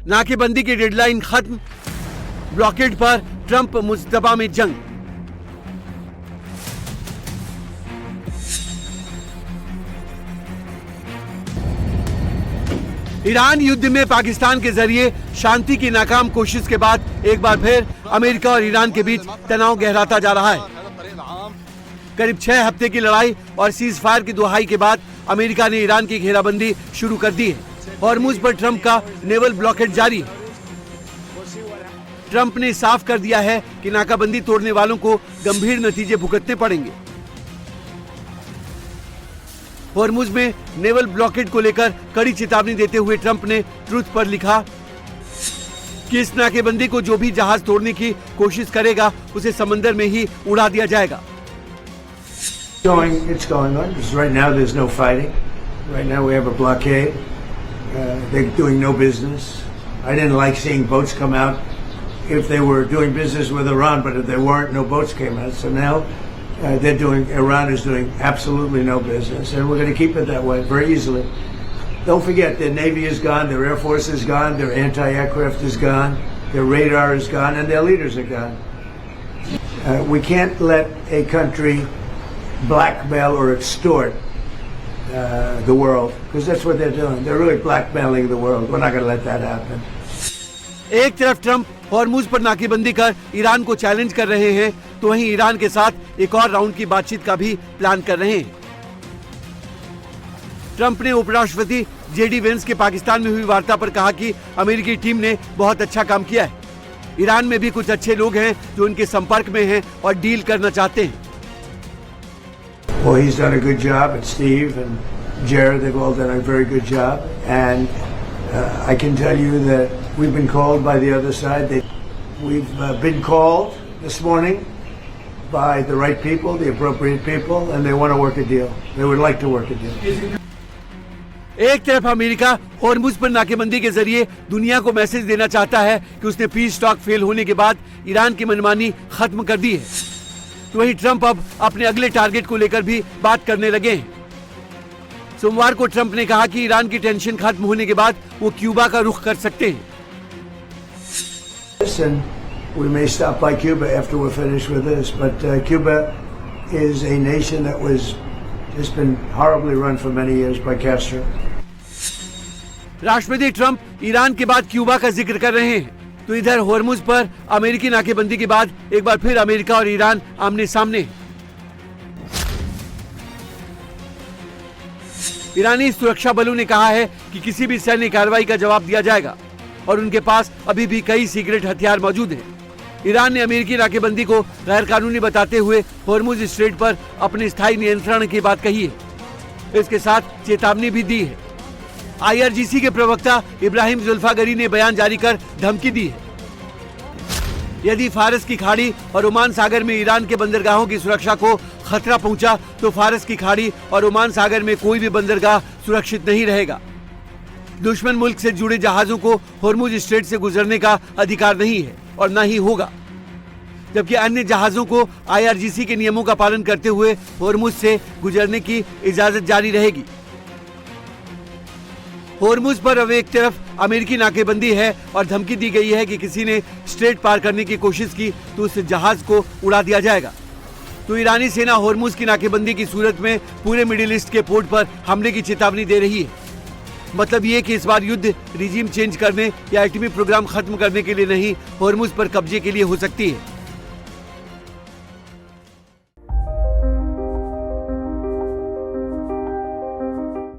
नाकेबंदी की डेडलाइन खत्म, ब्लॉकेड पर ट्रंप मुस्तफा में जंग। ईरान युद्ध में पाकिस्तान के जरिए शांति की नाकाम कोशिश के बाद एक बार फिर अमेरिका और ईरान के बीच तनाव गहराता जा रहा है। करीब 6 हफ्ते की लड़ाई और सीज फायर की दुहाई के बाद अमेरिका ने ईरान की घेराबंदी शुरू कर दी है। हॉर्मुज पर ट्रंप का नेवल ब्लॉकेड जारी है। ट्रंप ने साफ कर दिया है कि नाकाबंदी तोड़ने वालों को गंभीर नतीजे भुगतने पड़ेंगे। हॉर्मुज में नेवल ब्लॉकेड को लेकर कड़ी चेतावनी देते हुए ट्रंप ने ट्रूथ पर लिखा कि इस नाकेबंदी को जो भी जहाज तोड़ने की कोशिश करेगा उसे समंदर में ही उड़ा दिया जाएगा। It's going on. Because right now there's no fighting. Right now we have a blockade. They're doing no business. I didn't like seeing boats come out if they were doing business with Iran, but if they weren't, no boats came out. So now Iran is doing absolutely no business, and we're going to keep it that way very easily. Don't forget, their Navy is gone, their Air Force is gone, their anti-aircraft is gone, their radar is gone, and their leaders are gone. We can't let a country blackmail or extort the world, because that's what they're doing. They're really blackmailing the world. We're not going to let that happen. एक तरफ Trump Hormuz पर नाकेबंदी कर Iran को challenge कर रहे हैं, तो वहीं ईरान के साथ एक और राउंड की बातचीत का भी प्लान कर रहे हैं। ट्रंप ने उपराष्ट्रपति जेडी वेंस के पाकिस्तान में हुई वार्ता पर कहा कि अमेरिकी टीम ने बहुत अच्छा काम किया है। ईरान में भी कुछ अच्छे लोग हैं जो उनके संपर्क में हैं और डील करना चाहते हैं। Well, he's done a good job, and Steve and Jared, they've all done a very good job. And I can tell you that we've been called by the other side. We've been called this morning by the right people, the appropriate people, and they want to work a deal. They would like to work a deal. एक तरफ America Hormuz पर नाकेबंदी के जरिए दुनिया को message देना चाहता है कि उसने पीस टॉक फेल होने के बाद ईरान की मनमानी खत्म कर दी है, तो वहीं ट्रंप अब अपने अगले टारगेट को लेकर भी बात करने लगे हैं। सोमवार को ट्रंप ने कहा कि ईरान की टेंशन खत्म होने के बाद वो क्यूबा का रुख कर सकते हैं। We may stop by Cuba after we're finished with this, but Cuba is a nation that has been horribly run for many years by Castro. राष्ट्रपति ट्रंप ईरान के बाद क्यूबा का जिक्र कर रहे हैं, तो इधर हॉर्मुज पर अमेरिकी नाकेबंदी के बाद एक बार फिर अमेरिका और ईरान आमने सामने। ईरानी सुरक्षा बलों ने कहा है कि किसी भी सैन्य कार्रवाई का जवाब दिया जाएगा और उनके पास अभी भी कई सीक्रेट हथियार मौजूद हैं। ईरान ने अमेरिकी नाकेबंदी को गैर कानूनी बताते हुए हॉर्मुज स्ट्रेट पर अपने स्थायी नियंत्रण की बात कही है। इसके साथ चेतावनी भी दी है। IRGC के प्रवक्ता इब्राहिम जुल्फागरी ने बयान जारी कर धमकी दी है, यदि फारस की खाड़ी और ओमान सागर में ईरान के बंदरगाहों की सुरक्षा को खतरा पहुंचा तो फारस की खाड़ी और ओमान सागर में कोई भी बंदरगाह सुरक्षित नहीं रहेगा। दुश्मन मुल्क से जुड़े जहाजों को हॉर्मुज स्ट्रेट से गुजरने का अधिकार नहीं है और न ही होगा, जबकि अन्य जहाजों को IRGC के नियमों का पालन करते हुए हॉर्मुज से गुजरने की इजाजत जारी रहेगी। हॉर्मुज पर अब एक तरफ अमेरिकी नाकेबंदी है और धमकी दी गई है कि किसी ने स्ट्रेट पार करने की कोशिश की तो उस जहाज को उड़ा दिया जाएगा। तो ईरानी सेना हॉर्मुज की नाकेबंदी की सूरत में पूरे मिडिल ईस्ट के पोर्ट पर हमले की चेतावनी दे रही है। मतलब ये कि इस बार युद्ध रिजीम चेंज करने या एटमी प्रोग्राम खत्म करने के लिए नहीं, हॉर्मुज पर कब्जे के लिए हो सकती है।